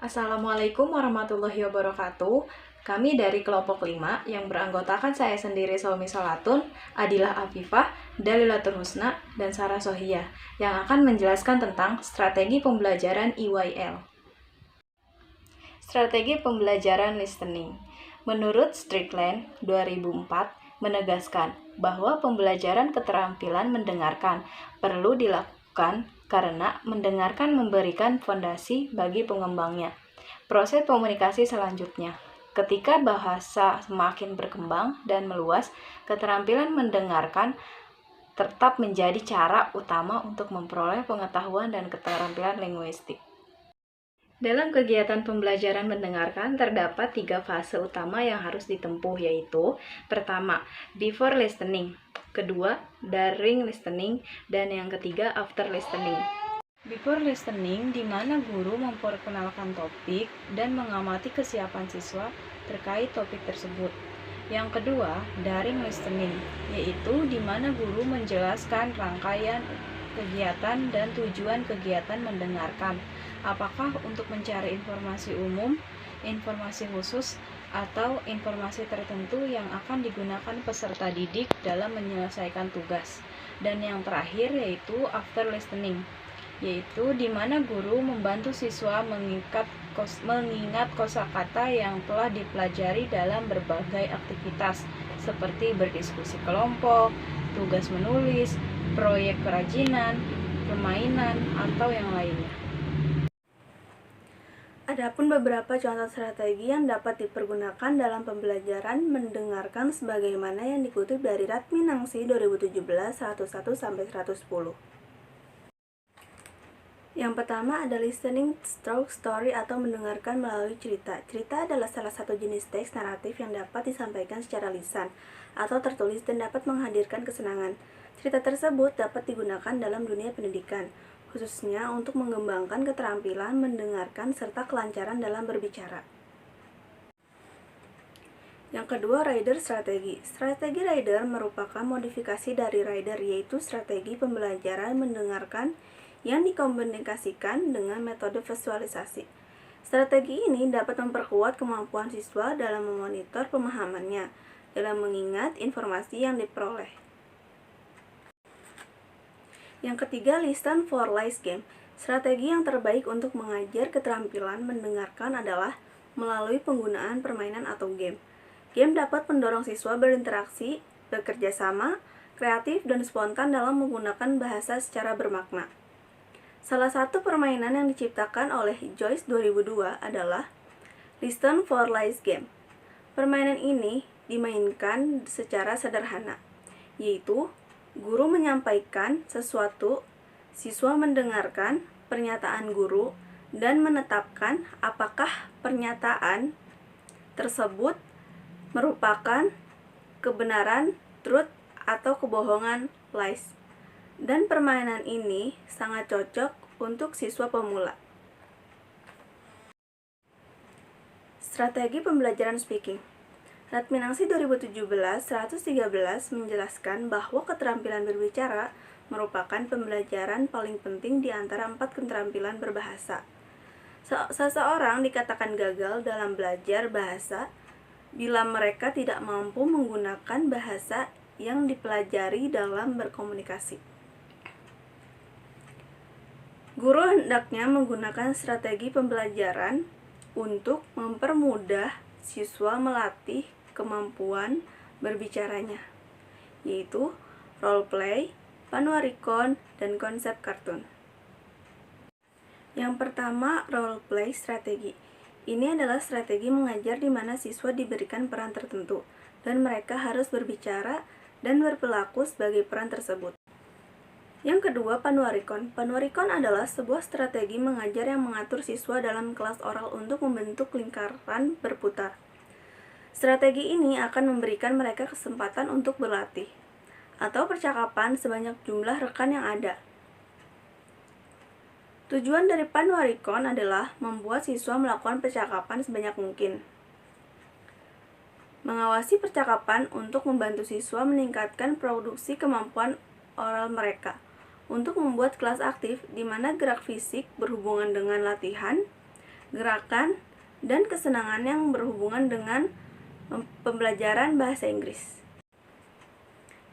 Assalamualaikum warahmatullahi wabarakatuh. Kami dari kelompok 5 yang beranggotakan saya sendiri Solmi Solatun, Adilah Afifah, Dalilatul Husna, dan Sarah Sohia yang akan menjelaskan tentang strategi pembelajaran EYL. Strategi pembelajaran listening. Menurut Strickland 2004 menegaskan bahwa pembelajaran keterampilan mendengarkan perlu dilakukan karena mendengarkan memberikan fondasi bagi pengembangnya. Proses komunikasi selanjutnya. Ketika bahasa semakin berkembang dan meluas, keterampilan mendengarkan tetap menjadi cara utama untuk memperoleh pengetahuan dan keterampilan linguistik. Dalam kegiatan pembelajaran mendengarkan, terdapat 3 fase utama yang harus ditempuh, yaitu pertama, before listening, kedua, during listening, dan yang ketiga, after listening. Before listening, di mana guru memperkenalkan topik dan mengamati kesiapan siswa terkait topik tersebut. Yang kedua, during listening, yaitu di mana guru menjelaskan rangkaian kegiatan dan tujuan kegiatan mendengarkan. Apakah untuk mencari informasi umum, informasi khusus, atau informasi tertentu yang akan digunakan peserta didik dalam menyelesaikan tugas. Dan yang terakhir yaitu after listening, yaitu di mana guru membantu siswa mengingat kosakata yang telah dipelajari dalam berbagai aktivitas seperti berdiskusi kelompok, tugas menulis, proyek kerajinan, permainan, atau yang lainnya. Adapun beberapa contoh strategi yang dapat dipergunakan dalam pembelajaran mendengarkan sebagaimana yang dikutip dari Ratmi Nangsi 2017 101-110. Yang pertama ada listening through story atau mendengarkan melalui cerita. Cerita adalah salah satu jenis teks naratif yang dapat disampaikan secara lisan atau tertulis dan dapat menghadirkan kesenangan. Cerita tersebut dapat digunakan dalam dunia pendidikan, khususnya untuk mengembangkan keterampilan mendengarkan serta kelancaran dalam berbicara. Yang kedua, rider strategi. Strategi rider merupakan modifikasi dari rider, yaitu strategi pembelajaran mendengarkan yang dikomunikasikan dengan metode visualisasi. Strategi ini dapat memperkuat kemampuan siswa dalam memonitor pemahamannya, dalam mengingat informasi yang diperoleh. Yang ketiga, listen for lies game. Strategi yang terbaik untuk mengajar keterampilan mendengarkan adalah melalui penggunaan permainan atau game. Game dapat mendorong siswa berinteraksi, bekerja sama, kreatif, dan spontan dalam menggunakan bahasa secara bermakna. Salah satu permainan yang diciptakan oleh Joyce 2002 adalah Listen for Lies Game. Permainan ini dimainkan secara sederhana, yaitu guru menyampaikan sesuatu, siswa mendengarkan pernyataan guru, dan menetapkan apakah pernyataan tersebut merupakan kebenaran, truth, atau kebohongan, lies. Dan permainan ini sangat cocok untuk siswa pemula. Strategi pembelajaran speaking. Ratmi Nangsi 2017-113 menjelaskan bahwa keterampilan berbicara merupakan pembelajaran paling penting di antara 4 keterampilan berbahasa. Seseorang dikatakan gagal dalam belajar bahasa bila mereka tidak mampu menggunakan bahasa yang dipelajari dalam berkomunikasi. Guru hendaknya menggunakan strategi pembelajaran untuk mempermudah siswa melatih kemampuan berbicaranya, yaitu role play, panuarikon, dan konsep kartun. Yang pertama, role play strategi. Ini adalah strategi mengajar di mana siswa diberikan peran tertentu dan mereka harus berbicara dan berperilaku sebagai peran tersebut. Yang kedua, panuarikon. Panuarikon adalah sebuah strategi mengajar yang mengatur siswa dalam kelas oral untuk membentuk lingkaran berputar. Strategi ini akan memberikan mereka kesempatan untuk berlatih atau percakapan sebanyak jumlah rekan yang ada. Tujuan dari panuarikon adalah membuat siswa melakukan percakapan sebanyak mungkin. Mengawasi percakapan untuk membantu siswa meningkatkan produksi kemampuan oral mereka. Untuk membuat kelas aktif, di mana gerak fisik berhubungan dengan latihan, gerakan, dan kesenangan yang berhubungan dengan pembelajaran bahasa Inggris.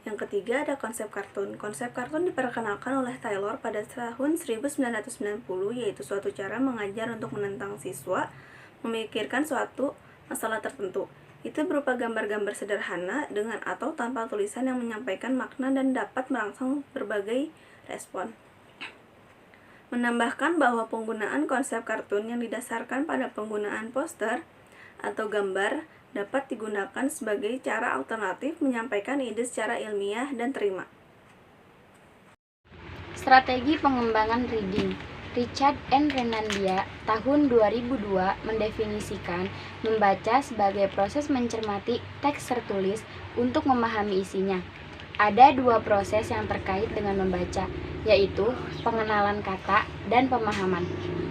Yang ketiga ada konsep kartun. Konsep kartun diperkenalkan oleh Taylor pada tahun 1990, yaitu suatu cara mengajar untuk menentang siswa memikirkan suatu masalah tertentu. Itu berupa gambar-gambar sederhana dengan atau tanpa tulisan yang menyampaikan makna dan dapat merangsang berbagai respon. Menambahkan bahwa penggunaan konsep kartun yang didasarkan pada penggunaan poster atau gambar dapat digunakan sebagai cara alternatif menyampaikan ide secara ilmiah dan terima. Strategi pengembangan reading. Richard N. Renandia tahun 2002 mendefinisikan membaca sebagai proses mencermati teks tertulis untuk memahami isinya. Ada dua proses yang terkait dengan membaca, yaitu pengenalan kata dan pemahaman.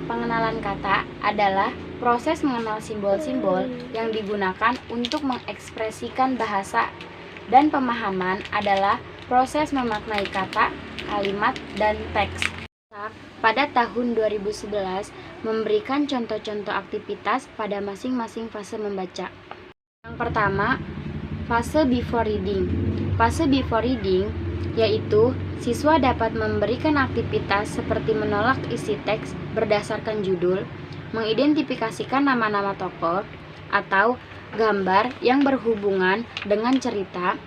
Pengenalan kata adalah proses mengenal simbol-simbol yang digunakan untuk mengekspresikan bahasa, dan pemahaman adalah proses memaknai kata, kalimat, dan teks. Pada tahun 2011 memberikan contoh-contoh aktivitas pada masing-masing fase membaca. Yang pertama, fase before reading. Fase before reading yaitu siswa dapat memberikan aktivitas seperti menolak isi teks berdasarkan judul, mengidentifikasikan nama-nama tokoh atau gambar yang berhubungan dengan cerita,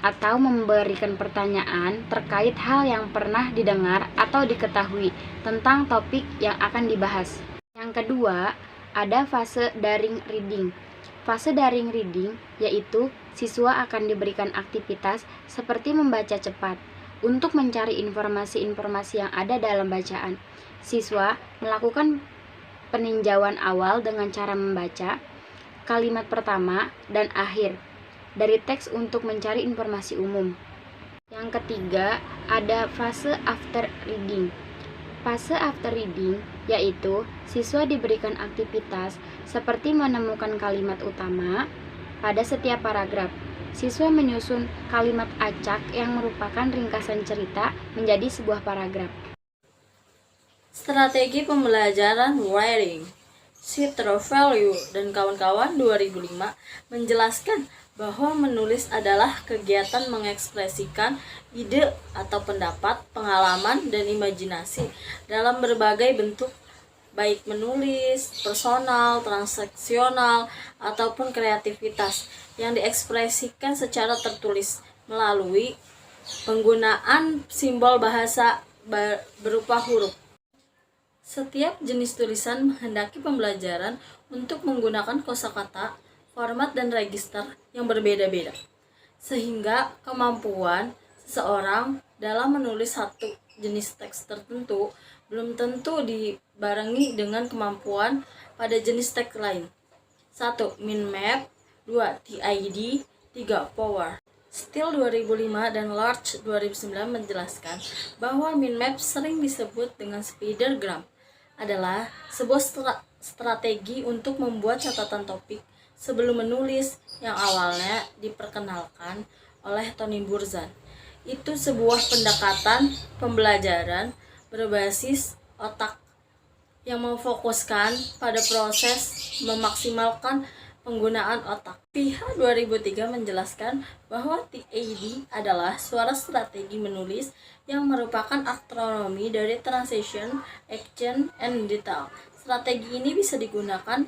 atau memberikan pertanyaan terkait hal yang pernah didengar atau diketahui tentang topik yang akan dibahas. Yang kedua, ada fase daring reading. Fase daring reading yaitu siswa akan diberikan aktivitas seperti membaca cepat untuk mencari informasi-informasi yang ada dalam bacaan. Siswa melakukan peninjauan awal dengan cara membaca kalimat pertama dan akhir dari teks untuk mencari informasi umum. Yang ketiga, ada fase after reading. Fase after reading yaitu siswa diberikan aktivitas seperti menemukan kalimat utama pada setiap paragraf. Siswa menyusun kalimat acak yang merupakan ringkasan cerita menjadi sebuah paragraf. Strategi pembelajaran writing. Citra Value dan kawan-kawan 2005 menjelaskan bahwa menulis adalah kegiatan mengekspresikan ide atau pendapat, pengalaman, dan imajinasi dalam berbagai bentuk, baik menulis, personal, transaksional, ataupun kreativitas yang diekspresikan secara tertulis melalui penggunaan simbol bahasa berupa huruf. Setiap jenis tulisan menghendaki pembelajaran untuk menggunakan kosakata, format, dan register yang berbeda-beda, sehingga kemampuan seseorang dalam menulis satu jenis teks tertentu belum tentu dibarengi dengan kemampuan pada jenis teks lain. 1. Min map, 2. TID, 3. Power. Steele 2005 dan Larch 2009 menjelaskan bahwa min map sering disebut dengan spidergram adalah sebuah strategi untuk membuat catatan topik sebelum menulis yang awalnya diperkenalkan oleh Tony Burzan. Itu sebuah pendekatan pembelajaran berbasis otak yang memfokuskan pada proses memaksimalkan penggunaan otak. Pihak 2003 menjelaskan bahwa TAD adalah suara strategi menulis yang merupakan akronomi dari transition, action, and detail. Strategi ini bisa digunakan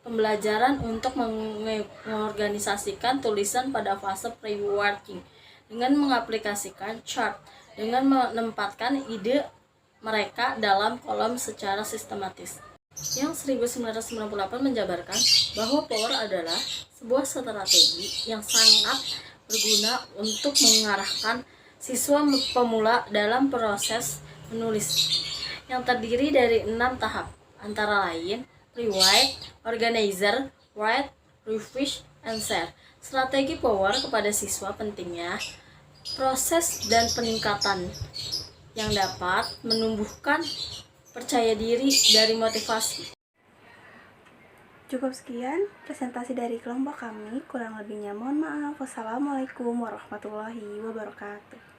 pembelajaran untuk mengorganisasikan tulisan pada fase pre-working dengan mengaplikasikan chart dengan menempatkan ide mereka dalam kolom secara sistematis. Yang 1998 menjabarkan bahwa power adalah sebuah strategi yang sangat berguna untuk mengarahkan siswa pemula dalam proses menulis yang terdiri dari 6 tahap, antara lain rewrite, organizer, write, refresh, and share. Strategi power kepada siswa pentingnya proses dan peningkatan yang dapat menumbuhkan percaya diri dari motivasi. Cukup sekian presentasi dari kelompok kami, kurang lebihnya mohon maaf. Wassalamualaikum warahmatullahi wabarakatuh.